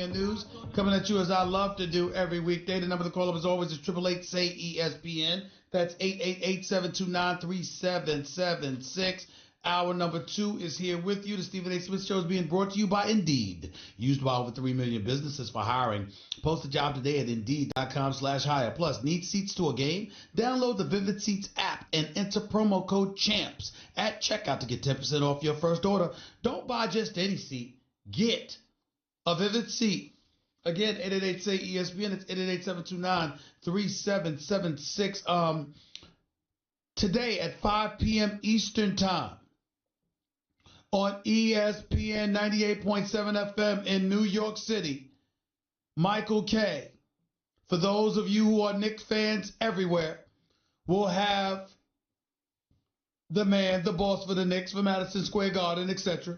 ESPN News, coming at you as I love to do every weekday. The number to call up as always is 888-SAY-ESPN. That's 888-729-3776. Hour number 2 is here with you. The Stephen A. Smith Show is being brought to you by Indeed. Used by over 3 million businesses for hiring. Post a job today at Indeed.com/hire. Plus, need seats to a game? Download the Vivid Seats app and enter promo code CHAMPS at checkout to get 10% off your first order. Don't buy just any seat. Get a Vivid Seat. Again, 888-SAY-ESPN. It's 888-729-3776. Today at 5 p.m. Eastern Time on ESPN 98.7 FM in New York City, Michael K., for those of you who are Knicks fans everywhere, will have the man, the boss for the Knicks, for Madison Square Garden, etc.,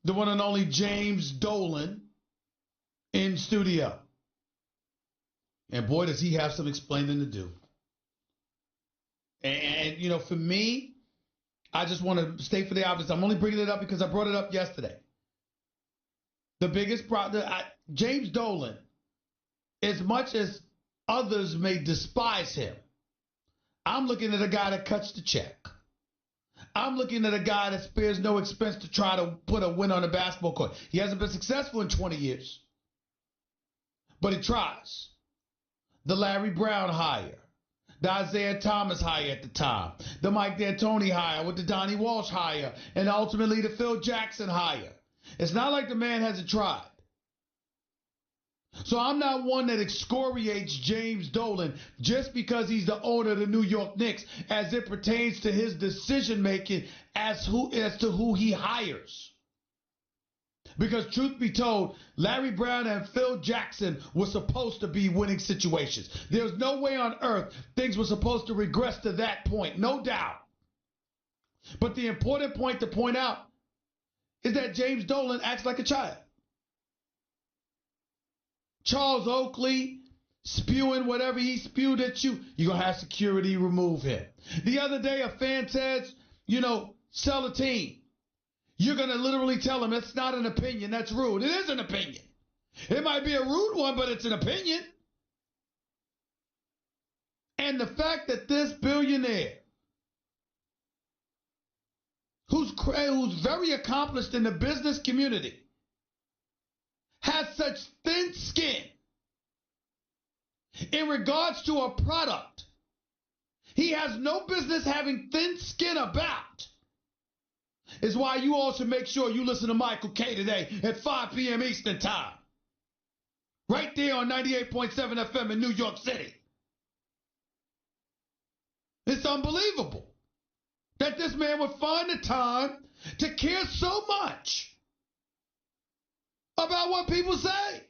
the one and only James Dolan, in studio. And boy, does he have some explaining to do. And you know, for me, I just want to state for the obvious. I'm only bringing it up because I brought it up yesterday. The biggest problem, James Dolan, as much as others may despise him, I'm looking at a guy that cuts the check. I'm looking at a guy that spares no expense to try to put a win on the basketball court. He hasn't been successful in 20 years, but he tries. The Larry Brown hire, the Isaiah Thomas hire at the time, the Mike D'Antoni hire with the Donnie Walsh hire, and ultimately the Phil Jackson hire. It's not like the man hasn't tried. So I'm not one that excoriates James Dolan just because he's the owner of the New York Knicks as it pertains to his decision-making as to who he hires. Because truth be told, Larry Brown and Phil Jackson were supposed to be winning situations. There's no way on earth things were supposed to regress to that point, no doubt. But the important point to point out is that James Dolan acts like a child. Charles Oakley spewing whatever he spewed at you, you're going to have security remove him. The other day, a fan says, sell a team. You're going to literally tell him it's not an opinion. That's rude. It is an opinion. It might be a rude one, but it's an opinion. And the fact that this billionaire, who's very accomplished in the business community, has such thin skin in regards to a product he has no business having thin skin about, is why you all should make sure you listen to Michael K. today at 5 p.m. Eastern Time. Right there on 98.7 FM in New York City. It's unbelievable that this man would find the time to care so much about what people say.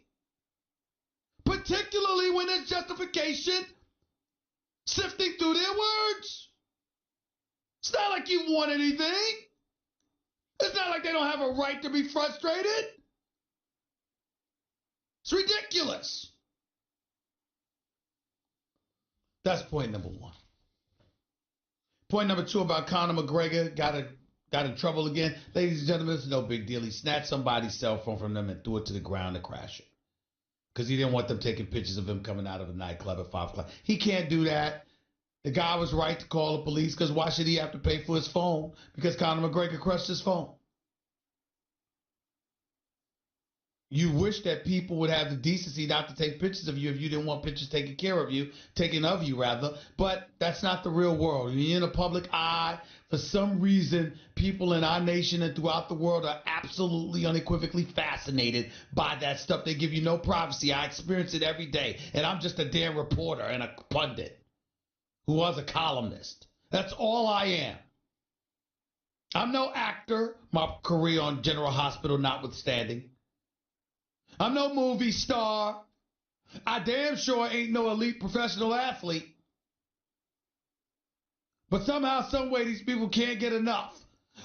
Particularly when there's justification sifting through their words. It's not like you want anything. It's not like they don't have a right to be frustrated. It's ridiculous. That's point number 1. Point number 2 about Conor McGregor. Got in trouble again. Ladies and gentlemen, it's no big deal. He snatched somebody's cell phone from them and threw it to the ground to crash it. Because he didn't want them taking pictures of him coming out of a nightclub at 5 o'clock. He can't do that. The guy was right to call the police because why should he have to pay for his phone? Because Conor McGregor crushed his phone. You wish that people would have the decency not to take pictures of you if you didn't want pictures taken of you, but that's not the real world. You're in the public eye. For some reason, people in our nation and throughout the world are absolutely unequivocally fascinated by that stuff. They give you no privacy. I experience it every day, and I'm just a damn reporter and a pundit who was a columnist. That's all I am. I'm no actor, my career on General Hospital notwithstanding. I'm no movie star. I damn sure ain't no elite professional athlete. But somehow, some way, these people can't get enough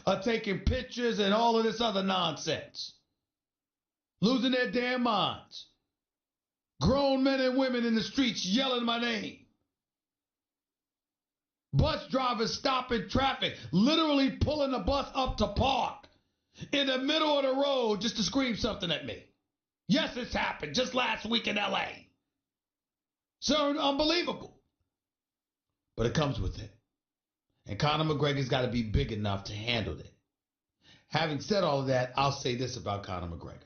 of taking pictures and all of this other nonsense. Losing their damn minds. Grown men and women in the streets yelling my name. Bus drivers stopping traffic, literally pulling the bus up to park in the middle of the road just to scream something at me. Yes, it's happened just last week in L.A. So unbelievable. But it comes with it. And Conor McGregor's got to be big enough to handle it. Having said all of that, I'll say this about Conor McGregor.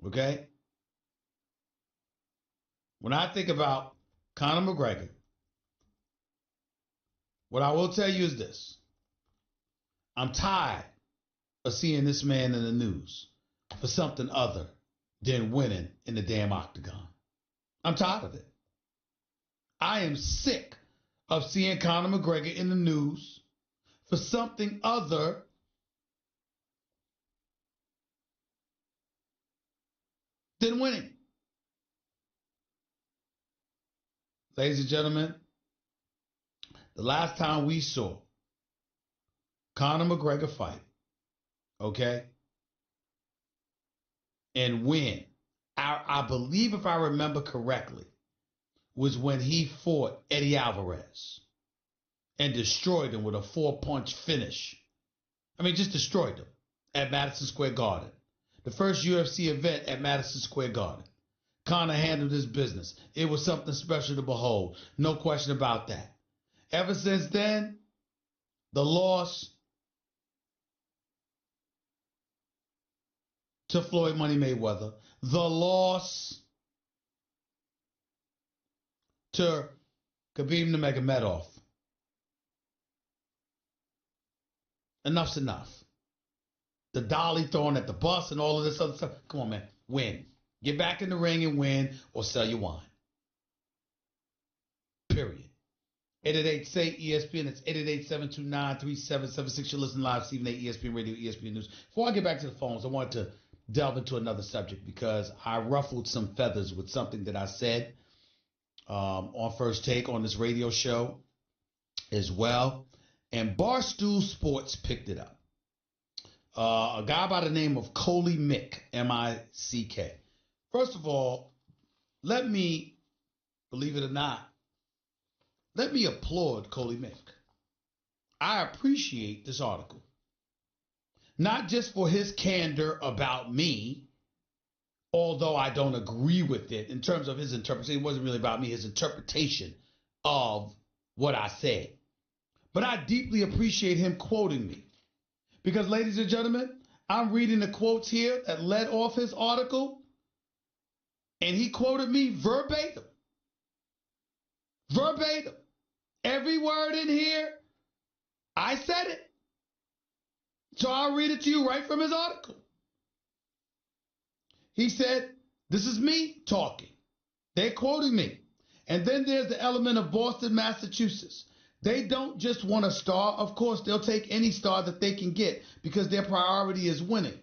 Okay? When I think about Conor McGregor, what I will tell you is this. I'm tired of seeing this man in the news for something other than winning in the damn octagon. I'm tired of it. I am sick of seeing Conor McGregor in the news for something other than winning. Ladies and gentlemen, the last time we saw Conor McGregor fight, okay, and win, I believe if I remember correctly, was when he fought Eddie Alvarez and destroyed him with a 4-punch finish. I mean, just destroyed him at Madison Square Garden. The first UFC event at Madison Square Garden. Conor handled his business. It was something special to behold. No question about that. Ever since then, the loss to Floyd Money Mayweather, the loss to Khabib Nurmagomedov. Enough's enough. The dolly thrown at the bus and all of this other stuff. Come on, man. Win. Get back in the ring and win or sell your wine. Period. 888-SAY-ESPN. It's 888-729-3776. You're listening live, Stephen A. ESPN Radio, ESPN News. Before I get back to the phones, I wanted to delve into another subject because I ruffled some feathers with something that I said on First Take on this radio show as well. And Barstool Sports picked it up. A guy by the name of Coley Mick, M-I-C-K. First of all, let me, believe it or not, let me applaud Coley Mick. I appreciate this article. Not just for his candor about me, although I don't agree with it in terms of his interpretation. It wasn't really about me, his interpretation of what I said. But I deeply appreciate him quoting me. Because, ladies and gentlemen, I'm reading the quotes here that led off his article, and he quoted me verbatim. Verbatim. Every word in here, I said it. So I'll read it to you right from his article. He said, this is me talking. They're quoting me. And then there's the element of Boston, Massachusetts. They don't just want a star. Of course, they'll take any star that they can get because their priority is winning.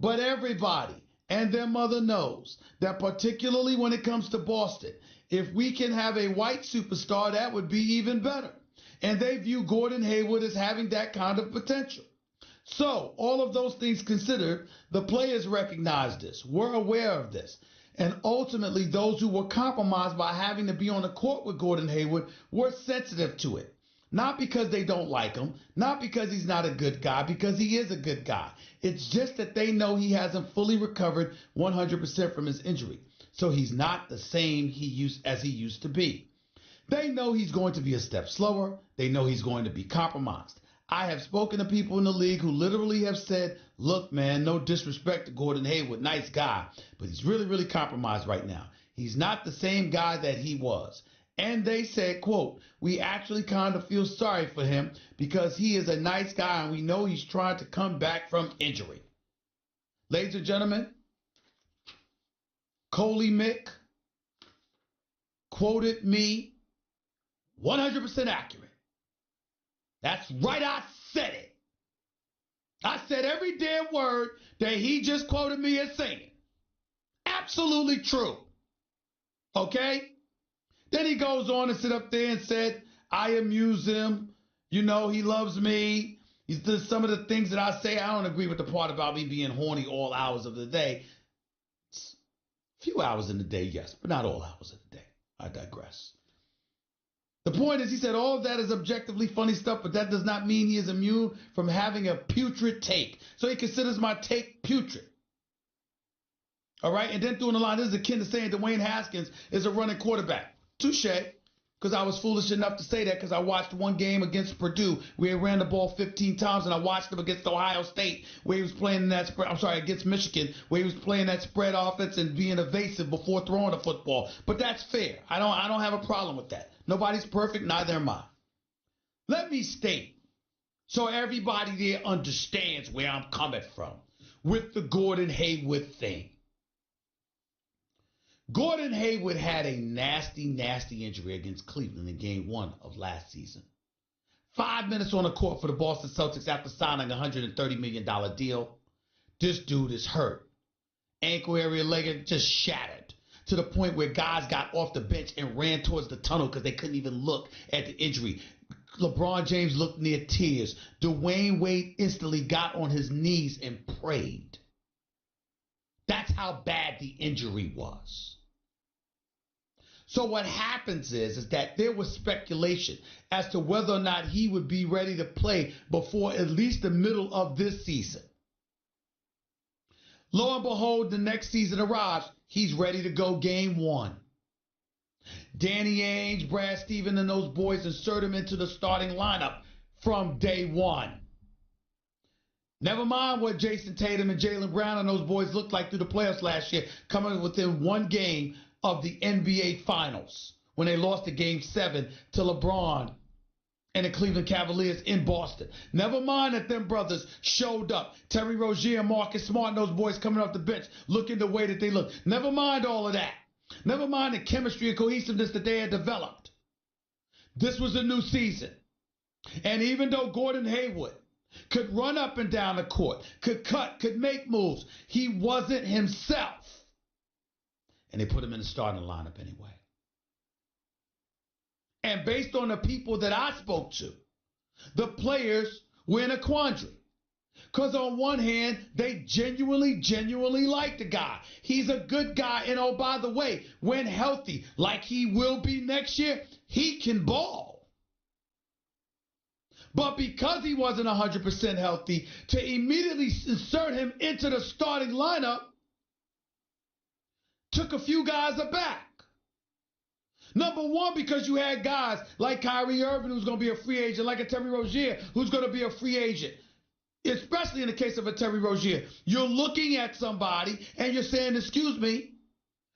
But everybody and their mother knows that particularly when it comes to Boston, if we can have a white superstar, that would be even better. And they view Gordon Hayward as having that kind of potential. So, all of those things considered, the players recognized this, were aware of this. And ultimately, those who were compromised by having to be on the court with Gordon Hayward were sensitive to it. Not because they don't like him, not because he's not a good guy, because he is a good guy. It's just that they know he hasn't fully recovered 100% from his injury. So he's not the same as he used to be. They know he's going to be a step slower. They know he's going to be compromised. I have spoken to people in the league who literally have said, look, man, no disrespect to Gordon Hayward, nice guy, but he's really, really compromised right now. He's not the same guy that he was. And they said, quote, we actually kind of feel sorry for him because he is a nice guy and we know he's trying to come back from injury. Ladies and gentlemen, Coley Mick quoted me 100% accurate. That's right, I said it. I said every damn word that he just quoted me as saying. Absolutely true. Okay? Then he goes on and sit up there and said, I amuse him. You know, he loves me. He does some of the things that I say. I don't agree with the part about me being horny all hours of the day. A few hours in the day, yes, but not all hours of the day. I digress. The point is, he said all of that is objectively funny stuff, but that does not mean he is immune from having a putrid take. So he considers my take putrid. All right. And then through the line, this is akin to saying Dwayne Haskins is a running quarterback. Touche. Because I was foolish enough to say that because I watched one game against Purdue where he ran the ball 15 times, and I watched him against Ohio State where he was playing in that spread. I'm sorry, against Michigan where he was playing that spread offense and being evasive before throwing the football. But that's fair. I don't have a problem with that. Nobody's perfect, neither am I. Let me state so everybody there understands where I'm coming from with the Gordon Hayward thing. Gordon Hayward had a nasty, nasty injury against Cleveland in game 1 of last season. 5 minutes on the court for the Boston Celtics after signing a $130 million deal. This dude is hurt. Ankle area leg just shattered to the point where guys got off the bench and ran towards the tunnel because they couldn't even look at the injury. LeBron James looked near tears. Dwayne Wade instantly got on his knees and prayed. That's how bad the injury was. So what happens is that there was speculation as to whether or not he would be ready to play before at least the middle of this season. Lo and behold, the next season arrives. He's ready to go game 1. Danny Ainge, Brad Stevens, and those boys insert him into the starting lineup from day 1. Never mind what Jason Tatum and Jaylen Brown and those boys looked like through the playoffs last year, coming within one game of the NBA Finals when they lost the Game 7 to LeBron and the Cleveland Cavaliers in Boston. Never mind that them brothers showed up. Terry Rozier and Marcus Smart and those boys coming off the bench looking the way that they look. Never mind all of that. Never mind the chemistry and cohesiveness that they had developed. This was a new season. And even though Gordon Hayward could run up and down the court, could cut, could make moves, he wasn't himself. And they put him in the starting lineup anyway. And based on the people that I spoke to, the players were in a quandary. Because on one hand, they genuinely like the guy. He's a good guy. And oh, by the way, when healthy, like he will be next year, he can ball. But because he wasn't 100% healthy, to immediately insert him into the starting lineup took a few guys aback. Number one, because you had guys like Kyrie Irving, who's going to be a free agent, like a Terry Rozier, who's going to be a free agent. Especially in the case of a Terry Rozier. You're looking at somebody and you're saying, excuse me,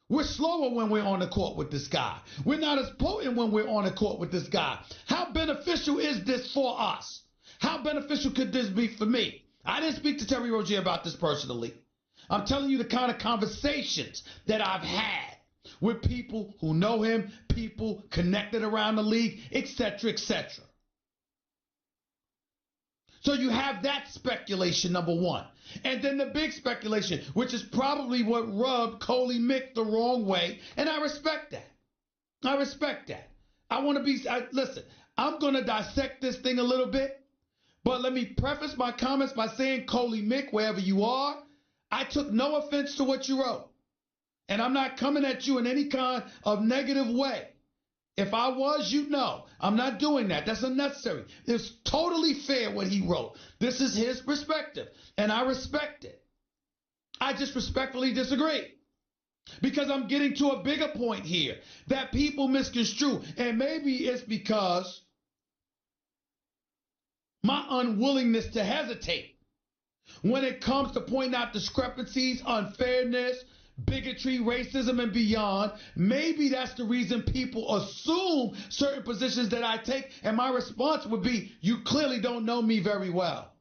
we're slower when we're on the court with this guy. We're not as potent when we're on the court with this guy. How beneficial is this for us? How beneficial could this be for me? I didn't speak to Terry Rozier about this personally. I'm telling you the kind of conversations that I've had with people who know him, people connected around the league, etc., etc. So you have that speculation, number one. And then the big speculation, which is probably what rubbed Coley Mick the wrong way, and I respect that. I respect that. Listen, I'm going to dissect this thing a little bit, but let me preface my comments by saying, Coley Mick, wherever you are, I took no offense to what you wrote. And I'm not coming at you in any kind of negative way. If I was, you'd know. I'm not doing that. That's unnecessary. It's totally fair what he wrote. This is his perspective, and I respect it. I just respectfully disagree because I'm getting to a bigger point here that people misconstrue, and maybe it's because my unwillingness to hesitate when it comes to pointing out discrepancies, unfairness, bigotry, racism, and beyond. Maybe that's the reason people assume certain positions that I take, and my response would be, you clearly don't know me very well.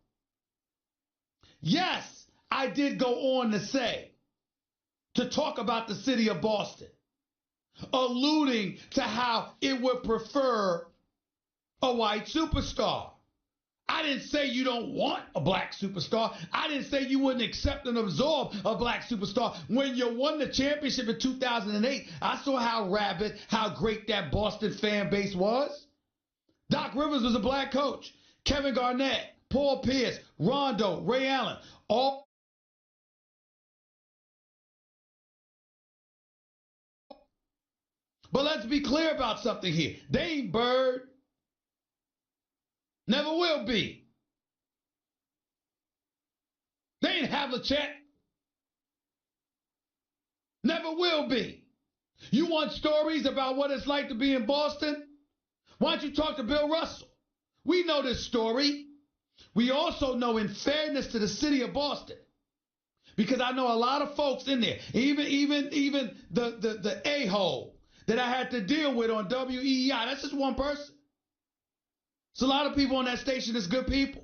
Yes, I did go on to talk about the city of Boston, alluding to how it would prefer a white superstar. I didn't say you don't want a black superstar. I didn't say you wouldn't accept and absorb a black superstar. When you won the championship in 2008, I saw how rabid, how great that Boston fan base was. Doc Rivers was a black coach. Kevin Garnett, Paul Pierce, Rondo, Ray Allen, all. But let's be clear about something here. They ain't Bird. Never will be. They ain't Havlicek. Never will be. You want stories about what it's like to be in Boston? Why don't you talk to Bill Russell? We know this story. We also know, in fairness to the city of Boston, because I know a lot of folks in there, even the a-hole that I had to deal with on WEI. That's just one person. There's a lot of people on that station that's good people.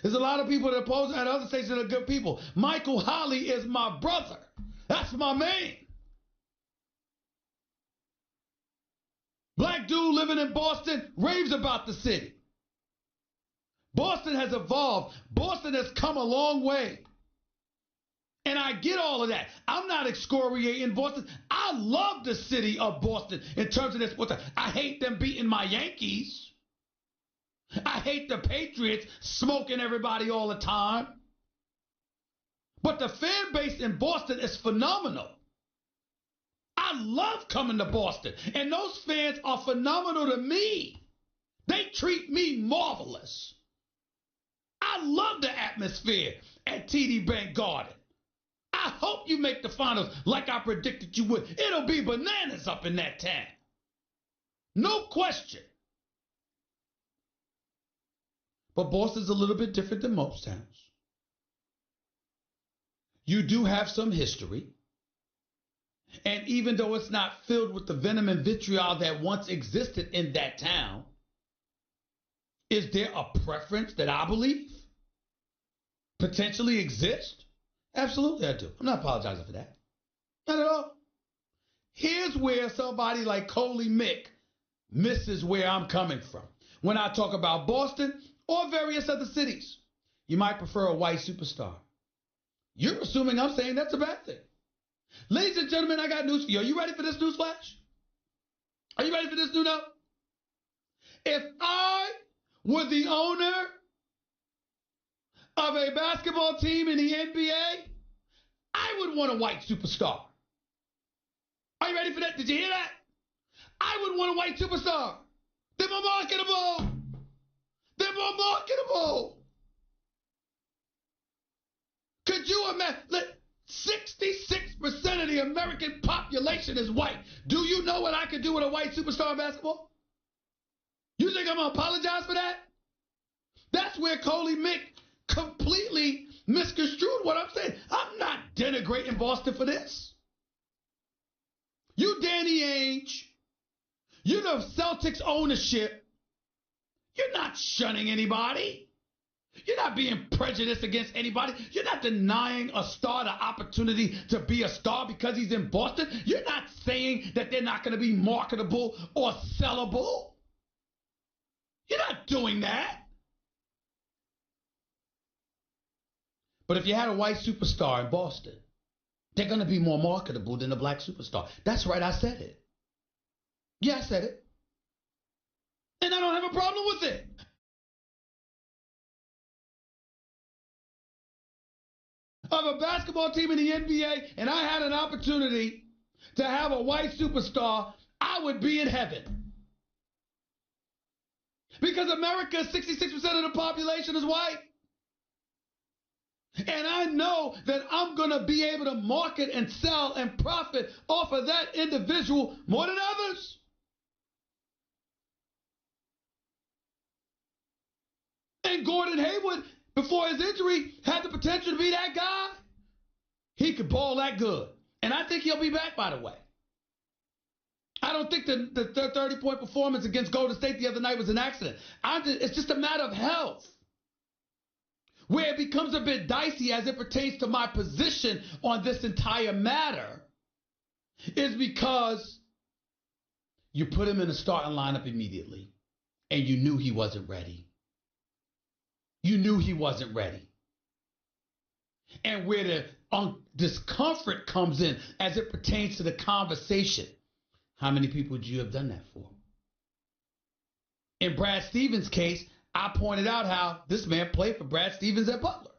There's a lot of people that oppose at other stations that are good people. Michael Holley is my brother. That's my man. Black dude living in Boston raves about the city. Boston has evolved. Boston has come a long way. And I get all of that. I'm not excoriating Boston. I love the city of Boston in terms of their sports. I hate them beating my Yankees. I hate the Patriots smoking everybody all the time. But the fan base in Boston is phenomenal. I love coming to Boston. And those fans are phenomenal to me. They treat me marvelous. I love the atmosphere at TD Bank Garden. I hope you make the finals like I predicted you would. It'll be bananas up in that town. No question. But Boston's a little bit different than most towns. You do have some history. And even though it's not filled with the venom and vitriol that once existed in that town, is there a preference that I believe potentially exists? Absolutely, I do. I'm not apologizing for that. Not at all. Here's where somebody like Coley Mick misses where I'm coming from. When I talk about Boston or various other cities, you might prefer a white superstar. You're assuming I'm saying that's a bad thing. Ladies and gentlemen, I got news for you. Are you ready for this news flash? Are you ready for this new note? If I were the owner of a basketball team in the NBA, I would want a white superstar. Are you ready for that? Did you hear that? I would want a white superstar. They're more marketable. They're more marketable. Could you imagine? 66% of the American population is white. Do you know what I could do with a white superstar in basketball? You think I'm going to apologize for that? That's where Coley Mick completely misconstrued what I'm saying. I'm not denigrating Boston for this. You Danny Ainge, you the Celtics ownership, you're not shunning anybody. You're not being prejudiced against anybody. You're not denying a star the opportunity to be a star because he's in Boston. You're not saying that they're not going to be marketable or sellable. You're not doing that. But if you had a white superstar in Boston, they're going to be more marketable than a black superstar. That's right, I said it. Yeah, I said it. And I don't have a problem with it. Of a basketball team in the NBA, and I had an opportunity to have a white superstar, I would be in heaven. Because America, 66% of the population is white. And I know that I'm going to be able to market and sell and profit off of that individual more than others. And Gordon Hayward, before his injury, had the potential to be that guy. He could ball that good. And I think he'll be back, by the way. I don't think the 30-point performance against Golden State the other night was an accident. It's just a matter of health. Where it becomes a bit dicey as it pertains to my position on this entire matter is because you put him in the starting lineup immediately and you knew he wasn't ready. You knew he wasn't ready. And where the discomfort comes in as it pertains to the conversation, how many people would you have done that for? In Brad Stevens' case, I pointed out how this man played for Brad Stevens at Butler.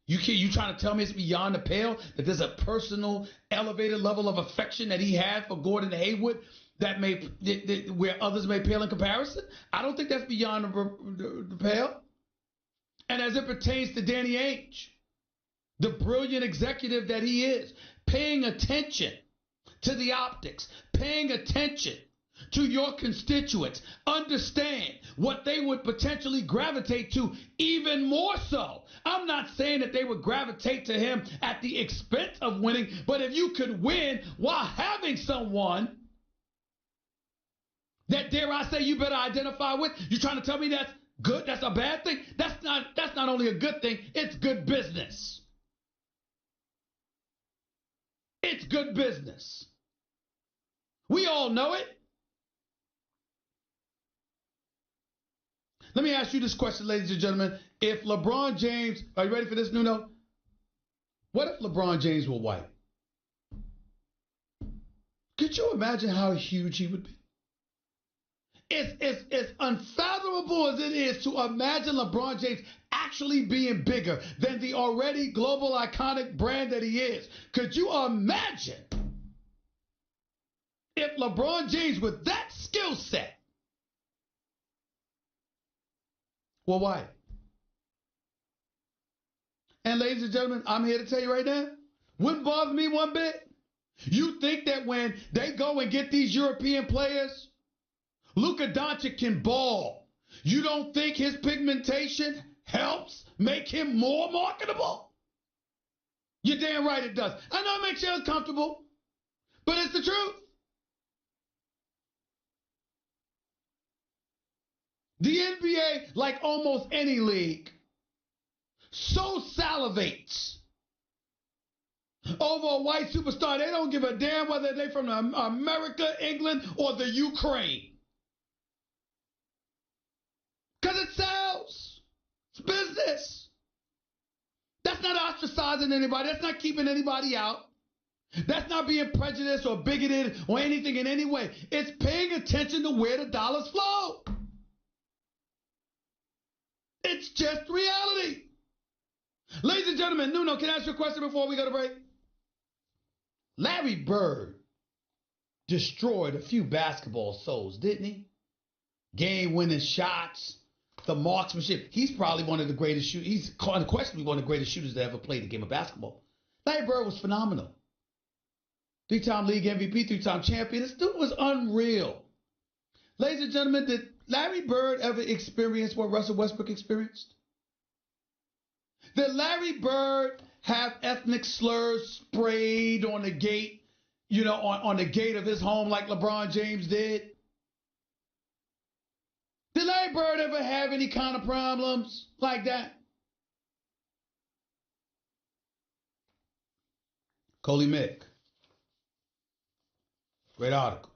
You trying to tell me it's beyond the pale that there's a personal, elevated level of affection that he had for Gordon Hayward where others may pale in comparison? I don't think that's beyond the pale. And as it pertains to Danny Ainge, the brilliant executive that he is, paying attention to the optics, paying attention to your constituents, understand what they would potentially gravitate to even more so. I'm not saying that they would gravitate to him at the expense of winning, but if you could win while having someone that, dare I say, you better identify with, you're trying to tell me that's good, that's a bad thing? That's not only a good thing, it's good business. It's good business. We all know it. Let me ask you this question, ladies and gentlemen. If LeBron James, are you ready for this, Nuno? What if LeBron James were white? Could you imagine how huge he would be? It's unfathomable as it is to imagine LeBron James actually being bigger than the already global iconic brand that he is. Could you imagine if LeBron James with that skill set were white? And ladies and gentlemen, I'm here to tell you right now, wouldn't bother me one bit. You think that when they go and get these European players, Luka Doncic can ball. You don't think his pigmentation helps make him more marketable? You're damn right it does. I know it makes you uncomfortable, but it's the truth. The NBA, like almost any league, so salivates over a white superstar. They don't give a damn whether they're from America, England, or the Ukraine. Because it sells. It's business. That's not ostracizing anybody. That's not keeping anybody out. That's not being prejudiced or bigoted or anything in any way. It's paying attention to where the dollars flow. It's just reality. Ladies and gentlemen, Nuno, can I ask you a question before we go to break? Larry Bird destroyed a few basketball souls, didn't he? Game-winning shots, the marksmanship. He's probably one of the greatest shooters. He's unquestionably one of the greatest shooters that ever played the game of basketball. Larry Bird was phenomenal. 3-time league MVP, 3-time champion. This dude was unreal. Ladies and gentlemen, did Larry Bird ever experience what Russell Westbrook experienced? Did Larry Bird have ethnic slurs sprayed on the gate, on the gate of his home like LeBron James did? Did Larry Bird ever have any kind of problems like that? Coley Mick. Great article.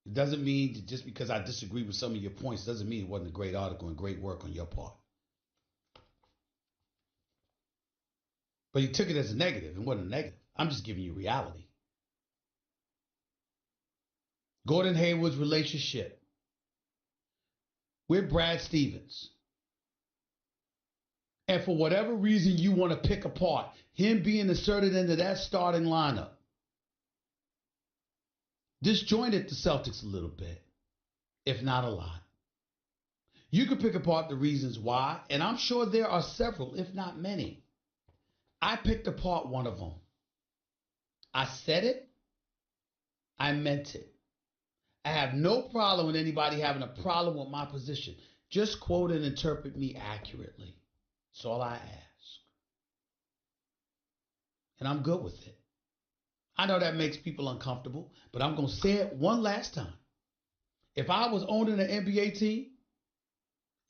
It doesn't mean that just because I disagree with some of your points, doesn't mean it wasn't a great article and great work on your part. But he took it as a negative. It wasn't a negative. I'm just giving you reality. Gordon Hayward's relationship with Brad Stevens. And for whatever reason you want to pick apart him being inserted into that starting lineup, disjointed the Celtics a little bit, if not a lot. You could pick apart the reasons why, and I'm sure there are several, if not many. I picked apart one of them. I said it. I meant it. I have no problem with anybody having a problem with my position. Just quote and interpret me accurately. That's all I ask. And I'm good with it. I know that makes people uncomfortable, but I'm going to say it one last time. If I was owning an NBA team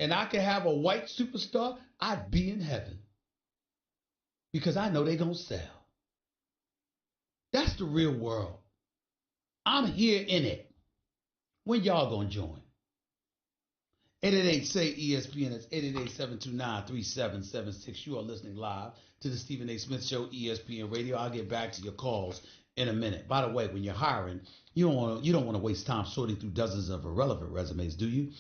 and I could have a white superstar, I'd be in heaven. Because I know they're going to sell. That's the real world. I'm here in it. When y'all going to join? 888-SAY-ESPN. That's 888-729-3776. You are listening live to the Stephen A. Smith Show, ESPN Radio. I'll get back to your calls in a minute. By the way, when you're hiring, you don't want to waste time sorting through dozens of irrelevant resumes, do you?